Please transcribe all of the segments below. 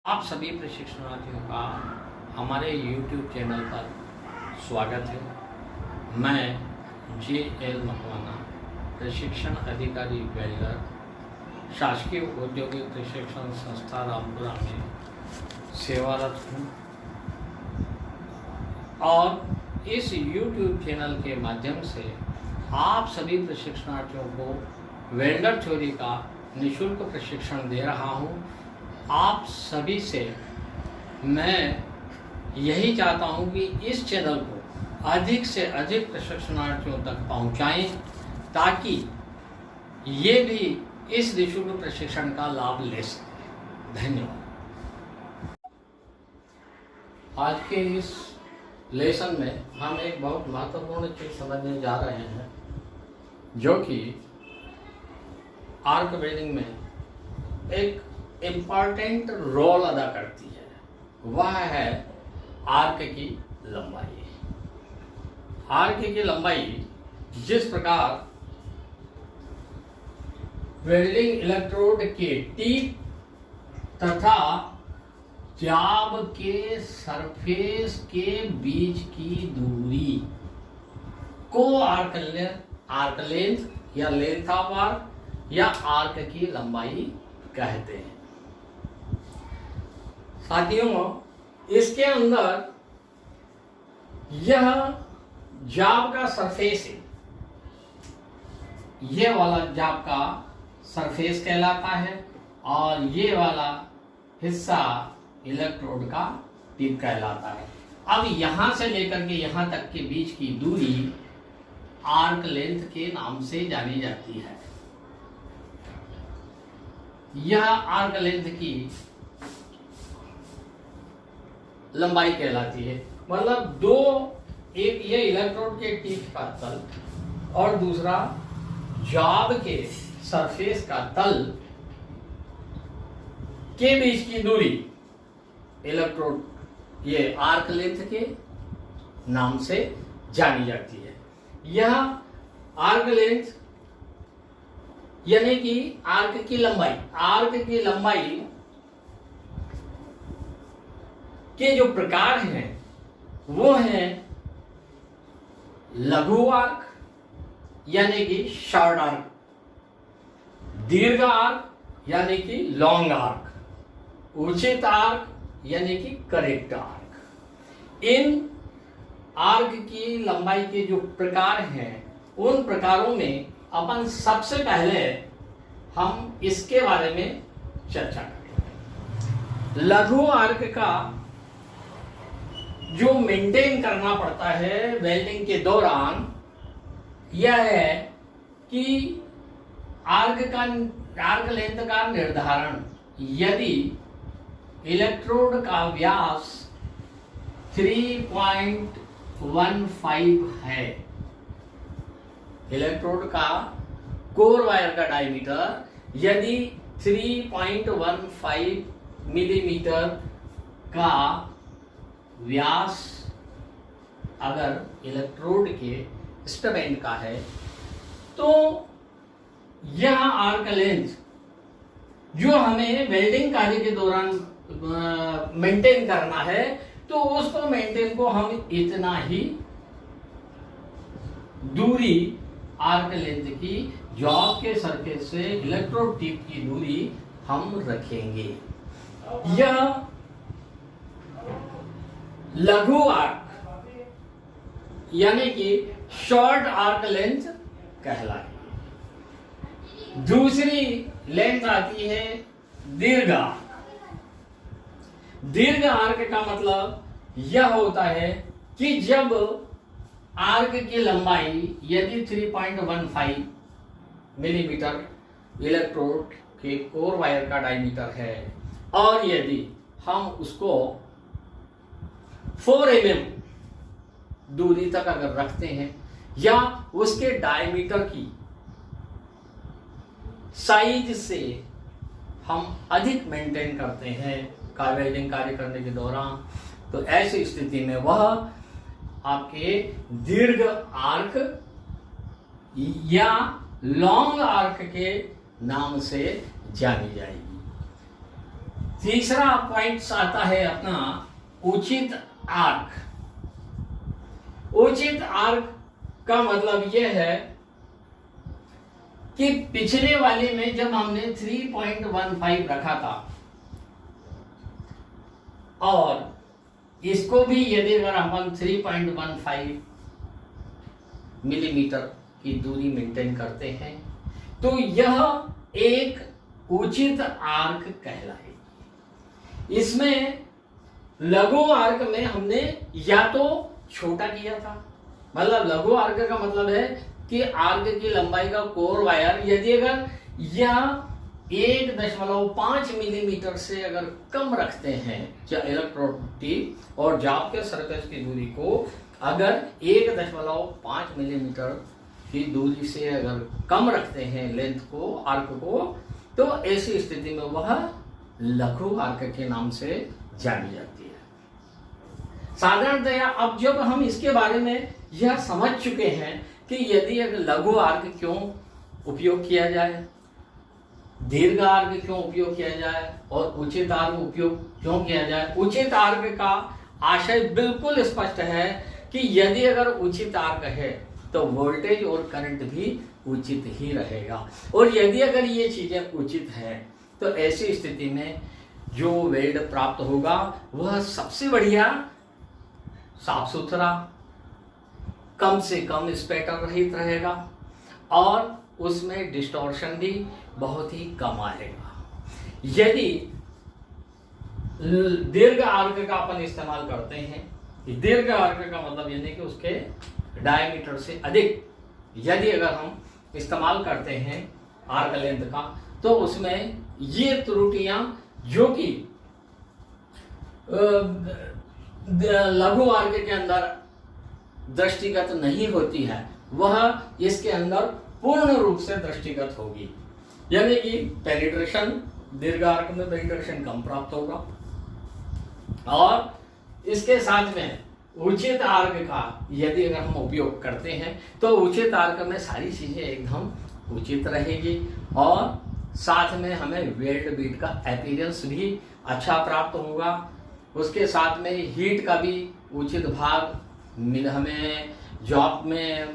आप सभी प्रशिक्षणार्थियों का हमारे YouTube चैनल पर स्वागत है। मैं JL मकवाना, प्रशिक्षण अधिकारी वेल्डर, शासकीय औद्योगिक प्रशिक्षण संस्था रामपुरा में सेवारत हूँ और इस YouTube चैनल के माध्यम से आप सभी प्रशिक्षणार्थियों को वेल्डर थ्योरी का निःशुल्क प्रशिक्षण दे रहा हूँ। आप सभी से मैं यही चाहता हूं कि इस चैनल को अधिक से अधिक प्रशिक्षणार्थियों तक पहुंचाएं ताकि ये भी इस निःशुल्क प्रशिक्षण का लाभ ले सकें। धन्यवाद। आज के इस लेसन में हम एक बहुत महत्वपूर्ण चीज समझने जा रहे हैं जो कि आर्क वेल्डिंग में एक इम्पॉर्टेंट रोल अदा करती है। वह है आर्क की लंबाई। आर्क की लंबाई जिस प्रकार वेल्डिंग इलेक्ट्रोड के टिप तथा जाब के सरफेस के बीच की दूरी को आर्क लेंथ या लेंथ ऑफ आर्क या आर्क की लंबाई कहते हैं। साथियों, इसके अंदर यह जाब का सरफेस है, यह वाला जाब का सरफेस कहलाता है और ये वाला हिस्सा इलेक्ट्रोड का टिप कहलाता है। अब यहां से लेकर के यहां तक के बीच की दूरी आर्क लेंथ के नाम से जानी जाती है। यह आर्क लेंथ की लंबाई कहलाती है। मतलब दो, एक ये इलेक्ट्रोड के टिप का तल और दूसरा जाब के सरफेस का तल के बीच की दूरी इलेक्ट्रोड ये आर्क लेंथ के नाम से जानी जाती है। यह आर्क लेंथ यानी कि आर्क की लंबाई के जो प्रकार हैं वो हैं लघु आर्क यानी कि शॉर्ट आर्क, दीर्घ आर्क यानी कि लॉन्ग आर्क, उचित आर्क यानी कि करेक्ट आर्क। इन आर्क की लंबाई के जो प्रकार हैं उन प्रकारों में अपन सबसे पहले हम इसके बारे में चर्चा करेंगे। लघु आर्क का जो मेंटेन करना पड़ता है वेल्डिंग के दौरान यह है कि आर्क लेंथ का निर्धारण यदि इलेक्ट्रोड का व्यास 3.15 है, इलेक्ट्रोड का कोर वायर का डायमीटर यदि 3.15 मिलीमीटर का व्यास अगर इलेक्ट्रोड के स्टब एंड का है तो यह आर्क लेंथ जो हमें वेल्डिंग कार्य के दौरान मेंटेन करना है तो उसको मेंटेन को हम इतना ही दूरी आर्क लेंथ की जॉब के सरफेस से इलेक्ट्रोड टिप की दूरी हम रखेंगे। यह लघु आर्क यानी कि शॉर्ट आर्क लेंथ कहलाएगी। दूसरी लेंथ आती है दीर्घ आर्क। दीर्घ आर्क का मतलब यह होता है कि जब आर्क की लंबाई यदि 3.15 मिलीमीटर इलेक्ट्रोड के कोर वायर का डायमीटर है और यदि हम उसको 4 mm दूरी तक अगर रखते हैं या उसके डायमीटर की साइज से हम अधिक मेंटेन करते हैं वेल्डिंग कार्य करने के दौरान, तो ऐसी स्थिति में वह आपके दीर्घ आर्क या लॉन्ग आर्क के नाम से जानी जाएगी। तीसरा पॉइंट आता है अपना उचित आर्क। उचित आर्क का मतलब यह है कि पिछले वाले में जब हमने 3.15 रखा था और इसको भी यदि अगर हम 3.15 मिलीमीटर की दूरी मेंटेन करते हैं तो यह एक उचित आर्क कहलाएगी। इसमें लघु आर्क में हमने या तो छोटा किया था, मतलब लघु आर्क का मतलब है कि आर्क की लंबाई का कोर वायर यदि अगर या 1.5 मिलीमीटर से अगर कम रखते हैं इलेक्ट्रोड टिप और जाब के सरफेस की दूरी को अगर 1.5 मिलीमीटर की दूरी से अगर कम रखते हैं लेंथ को, आर्क को, तो ऐसी स्थिति में वह लघु आर्क के नाम से जानी जाती है। साधारणतया अब जब हम इसके बारे में यह समझ चुके हैं कि यदि अगर लघु आर्क क्यों उपयोग किया जाए, दीर्घ आर्क क्यों उपयोग किया जाए और उचित आर्क उपयोग क्यों किया जाए, उचित आर्क का आशय बिल्कुल स्पष्ट है कि यदि अगर उचित आर्क है तो वोल्टेज और करंट भी उचित ही रहेगा। और यदि अगर ये चीजें उचित है तो ऐसी स्थिति में जो वेल्ड प्राप्त होगा वह सबसे बढ़िया, साफ सुथरा, कम से कम स्पैटर रहित रहेगा और उसमें डिस्टॉर्शन भी बहुत ही कम आएगा। यदि दीर्घ आर्क का अपन इस्तेमाल करते हैं, दीर्घ आर्क का मतलब यानी कि उसके डायमीटर से अधिक यदि अगर हम इस्तेमाल करते हैं आर्क लेंथ का, तो उसमें ये त्रुटियां जो कि लघु आर्क के अंदर दृष्टिगत नहीं होती है वह इसके अंदर पूर्ण रूप से दृष्टिगत होगी। यानी कि पेनिट्रेशन, दीर्घ आर्क में पेनिट्रेशन कम प्राप्त होगा और इसके साथ में उचित आर्क का यदि अगर हम उपयोग करते हैं तो उचित आर्क में सारी चीजें एकदम उचित रहेगी और साथ में हमें वेल्ड बीट का अपीयरेंस भी अच्छा प्राप्त होगा। उसके साथ में हीट का भी उचित भाग हमें जॉब में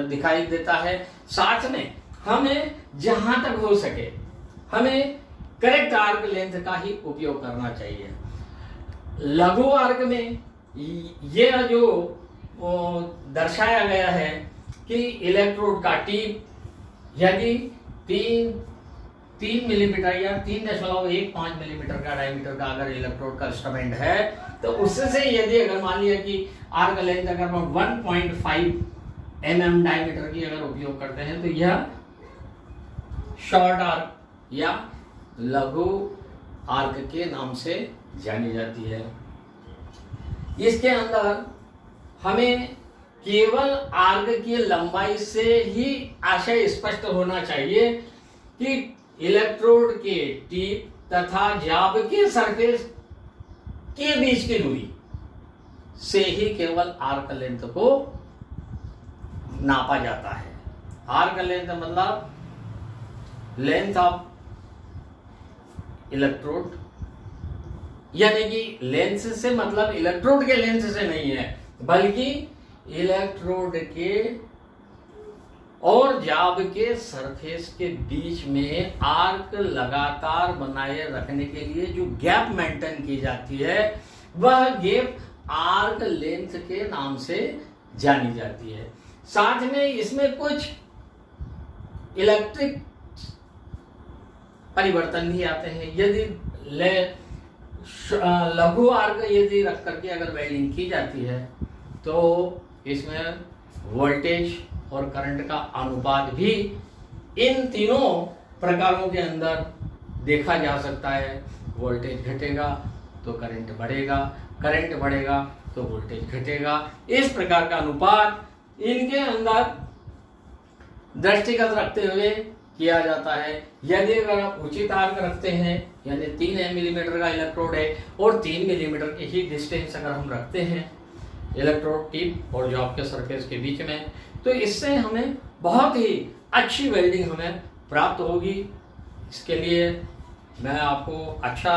दिखाई देता है। साथ में हमें जहां तक हो सके हमें करेक्ट आर्क लेंथ का ही उपयोग करना चाहिए। लघु आर्क में यह जो दर्शाया गया है कि इलेक्ट्रोड का टिप यदि 3 मिलीमीटर या 3.15 मिलीमीटर का डायमीटर का अगर इलेक्ट्रोड का इंस्ट्रूमेंट है तो उससे यदि अगर मान लिया कि आर्क लेंथ अगर हम 1.5 mm डायमीटर की अगर उपयोग करते हैं तो यह शॉर्ट आर्क या लघु आर्क के नाम से जानी जाती है। इसके अंदर हमें केवल आर्क की लंबाई से ही आशय स्पष्ट होना चाहिए कि इलेक्ट्रोड के टिप तथा जाब के सरफेस के बीच की दूरी से ही केवल आर्क लेंथ को नापा जाता है। आर्क लेंथ मतलब लेंथ ऑफ इलेक्ट्रोड, यानी कि लेंथ से मतलब इलेक्ट्रोड के लेंथ से नहीं है बल्कि इलेक्ट्रोड के और जाब के सरफेस के बीच में आर्क लगातार बनाए रखने के लिए जो गैप मेंटेन की जाती है वह गैप आर्क लेंथ के नाम से जानी जाती है। साथ में इसमें कुछ इलेक्ट्रिक परिवर्तन भी आते हैं। यदि लघु आर्क यदि रख करके अगर वेल्डिंग की जाती है तो इसमें वोल्टेज और करंट का अनुपात भी इन तीनों प्रकारों के अंदर देखा जा सकता है। वोल्टेज घटेगा तो करंट बढ़ेगा, करंट बढ़ेगा तो वोल्टेज घटेगा। इस प्रकार का अनुपात इनके अंदर दृष्टिगत रखते हुए किया जाता है। यदि अगर आप उचित आर्क रखते हैं यानी 3 मिलीमीटर का इलेक्ट्रोड है और 3 मिलीमीटर की ही डिस्टेंस अगर हम रखते हैं इलेक्ट्रोड टिप और जॉब के सरफेस के बीच में, तो इससे हमें बहुत ही अच्छी वेल्डिंग हमें प्राप्त होगी। इसके लिए मैं आपको अच्छा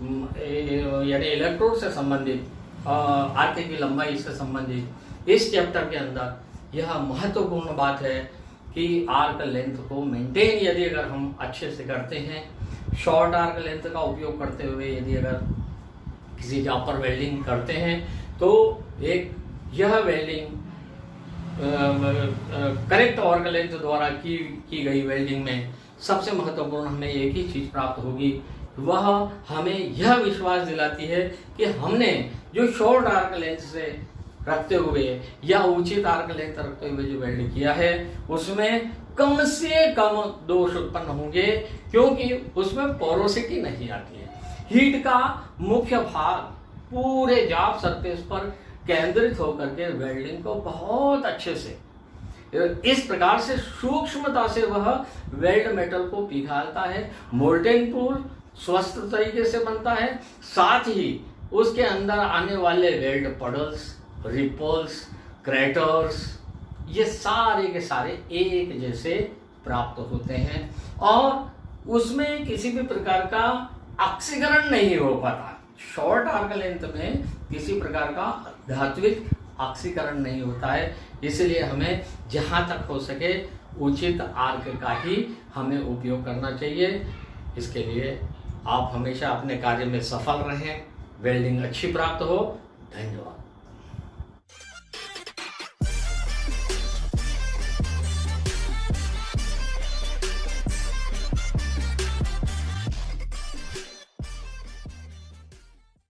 यानी इलेक्ट्रोड से संबंधित आर्क की लंबाई से संबंधित इस चैप्टर के अंदर यह महत्वपूर्ण बात है कि आर्क लेंथ को मेंटेन यदि अगर हम अच्छे से करते हैं, शॉर्ट आर्क लेंथ का उपयोग करते हुए यदि अगर किसी जॉब पर वेल्डिंग करते हैं तो एक यह वेल्डिंग करेक्ट आर्क लेंथ द्वारा की गई वेल्डिंग में सबसे महत्वपूर्ण हमें एक ही चीज प्राप्त होगी, वह हमें यह विश्वास दिलाती है कि हमने जो शॉर्ट आर्क लेंथ से रखते हुए या उचित आर्क लेंथ रखते हुए जो वेल्ड किया है उसमें कम से कम दोष उत्पन्न होंगे, क्योंकि उसमें पोरोसिटी नहीं आती है। हीट का मुख्य भाग पूरे जॉब सरफेस पर केंद्रित होकर के वेल्डिंग को बहुत अच्छे से इस प्रकार से सूक्ष्मता से वह वेल्ड मेटल को पिघालता है। मोल्टेन पूल स्वस्थ तरीके से बनता है, साथ ही उसके अंदर आने वाले वेल्ड पडल्स, रिपल्स, क्रैटर्स ये सारे के सारे एक जैसे प्राप्त होते हैं और उसमें किसी भी प्रकार का ऑक्सीकरण नहीं हो पाता। शॉर्ट आर्क लेंथ में किसी प्रकार का धात्विक ऑक्सीकरण नहीं होता है, इसलिए हमें जहां तक हो सके उचित आर्क का ही हमें उपयोग करना चाहिए। इसके लिए आप हमेशा अपने कार्य में सफल रहें, वेल्डिंग अच्छी प्राप्त हो। धन्यवाद।